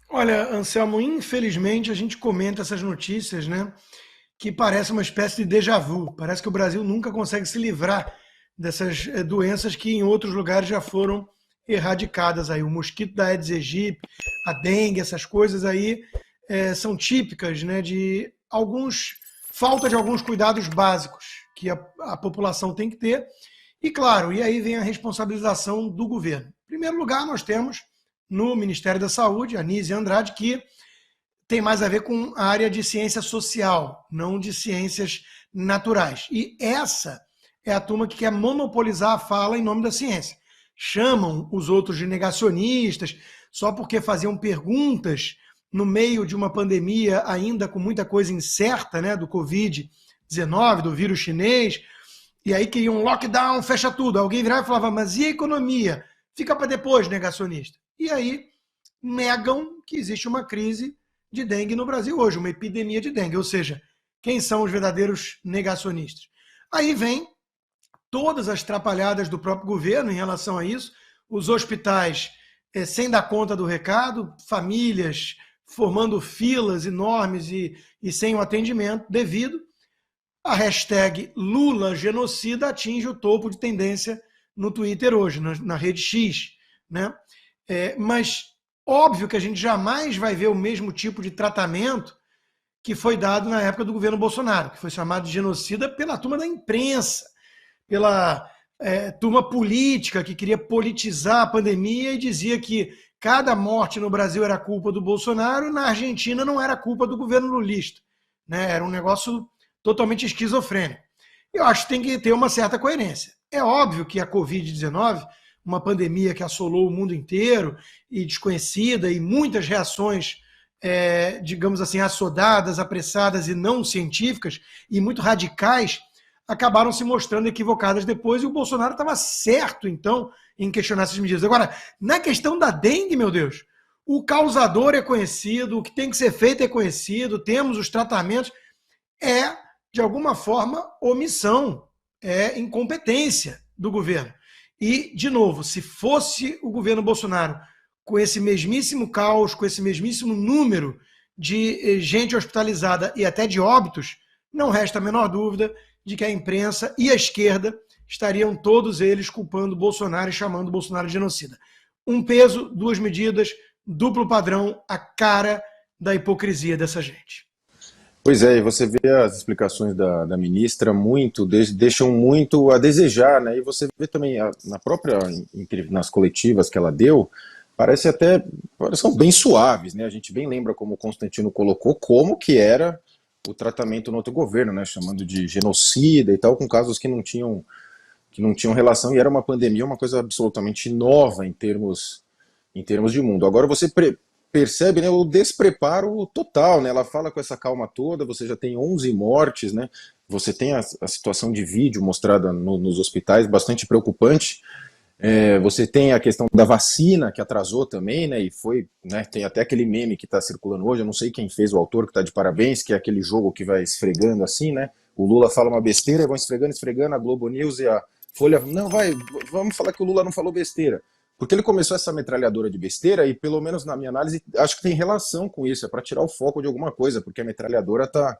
Olha, Anselmo, infelizmente a gente comenta essas notícias, né? Que parece uma espécie de déjà vu. Parece que o Brasil nunca consegue se livrar dessas doenças que em outros lugares já foram erradicadas. Aí, o mosquito da Aedes aegypti, a dengue, essas coisas aí são típicas, né, de falta de alguns cuidados básicos que a população tem que ter. E claro, e aí vem a responsabilização do governo. Em primeiro lugar, nós temos no Ministério da Saúde, a Anísia Andrade, que tem mais a ver com a área de ciência social, não de ciências naturais. E essa é a turma que quer monopolizar a fala em nome da ciência. Chamam os outros de negacionistas só porque faziam perguntas no meio de uma pandemia ainda com muita coisa incerta, né, do Covid-19, do vírus chinês, e aí queriam um lockdown, fecha tudo. Alguém virava e falava, mas e a economia? Fica para depois, negacionista. E aí negam que existe uma crise de dengue no Brasil hoje, uma epidemia de dengue. Ou seja, quem são os verdadeiros negacionistas? Aí vem todas as trapalhadas do próprio governo em relação a isso, os hospitais sem dar conta do recado, famílias formando filas enormes e sem o atendimento devido. A hashtag Lula genocida atinge o topo de tendência no Twitter hoje, na rede X, né? Mas óbvio que a gente jamais vai ver o mesmo tipo de tratamento que foi dado na época do governo Bolsonaro, que foi chamado de genocida pela turma da imprensa, pela turma política que queria politizar a pandemia e dizia que cada morte no Brasil era culpa do Bolsonaro, na Argentina não era culpa do governo lulista, né? Era um negócio totalmente esquizofrênico. Eu acho que tem que ter uma certa coerência. É óbvio que a Covid-19, uma pandemia que assolou o mundo inteiro e desconhecida, e muitas reações, digamos assim, assodadas, apressadas e não científicas, e muito radicais, acabaram se mostrando equivocadas depois, e o Bolsonaro estava certo, então, em questionar essas medidas. Agora, na questão da dengue, meu Deus, o causador é conhecido, o que tem que ser feito é conhecido, temos os tratamentos, de alguma forma, omissão, incompetência do governo. E, de novo, se fosse o governo Bolsonaro com esse mesmíssimo caos, com esse mesmíssimo número de gente hospitalizada e até de óbitos, não resta a menor dúvida de que a imprensa e a esquerda estariam todos eles culpando Bolsonaro e chamando Bolsonaro de genocida. Um peso, duas medidas, duplo padrão, a cara da hipocrisia dessa gente. Pois é, e você vê as explicações da ministra deixam muito a desejar, né? E você vê também na própria, nas coletivas que ela deu, são bem suaves, né? A gente bem lembra como o Constantino colocou, como que era o tratamento no outro governo, né? Chamando de genocida e tal, com casos que não tinham relação, e era uma pandemia, uma coisa absolutamente nova em termos de mundo. Agora você percebe, né, o despreparo total, né? Ela fala com essa calma toda, você já tem 11 mortes, né? Você tem a situação de vídeo mostrada nos hospitais, bastante preocupante. Você tem a questão da vacina, que atrasou também, né? E foi, né, tem até aquele meme que está circulando hoje, eu não sei quem fez, o autor, que está de parabéns, que é aquele jogo que vai esfregando assim, né? O Lula fala uma besteira, vão esfregando, a Globo News e a Folha, não, vamos falar que o Lula não falou besteira. Porque ele começou essa metralhadora de besteira e, pelo menos na minha análise, acho que tem relação com isso, é para tirar o foco de alguma coisa, porque a metralhadora tá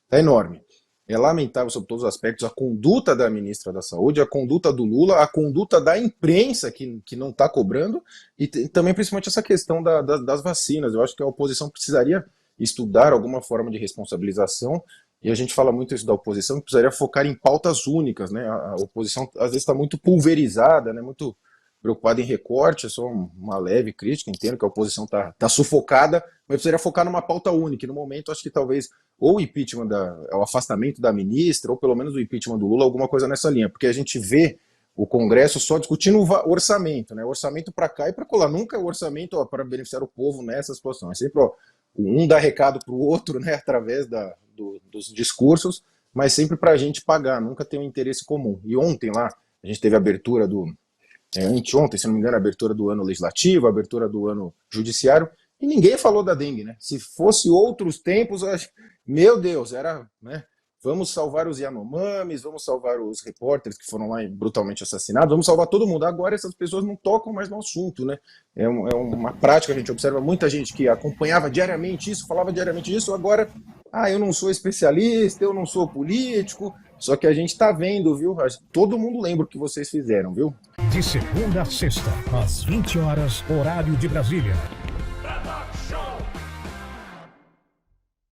enorme. É lamentável sobre todos os aspectos a conduta da ministra da Saúde, a conduta do Lula, a conduta da imprensa que não está cobrando, e também principalmente essa questão das vacinas. Eu acho que a oposição precisaria estudar alguma forma de responsabilização, e a gente fala muito isso da oposição, que precisaria focar em pautas únicas, né? A oposição às vezes está muito pulverizada, né? Muito preocupado em recorte, é só uma leve crítica, entendo que a oposição está sufocada, mas precisaria focar numa pauta única, e no momento acho que talvez ou o impeachment, o afastamento da ministra, ou pelo menos o impeachment do Lula, alguma coisa nessa linha, porque a gente vê o Congresso só discutindo o orçamento, né? Orçamento para cá e para colar, nunca é o orçamento para beneficiar o povo nessa situação, é sempre um dá recado para o outro, né, através dos discursos, mas sempre para a gente pagar, nunca tem um interesse comum. E ontem lá, a gente teve a abertura anteontem, se não me engano, a abertura do ano legislativo, a abertura do ano judiciário, e ninguém falou da dengue, né? Se fosse outros tempos, meu Deus, era, né? vamos salvar os Yanomamis, vamos salvar os repórteres que foram lá brutalmente assassinados, vamos salvar todo mundo. Agora essas pessoas não tocam mais no assunto, né? É uma prática que a gente observa, muita gente que acompanhava diariamente isso, falava diariamente isso, agora, eu não sou especialista, eu não sou político, só que a gente tá vendo, viu? Todo mundo lembra o que vocês fizeram, viu? De segunda a sexta, às 20 horas, horário de Brasília.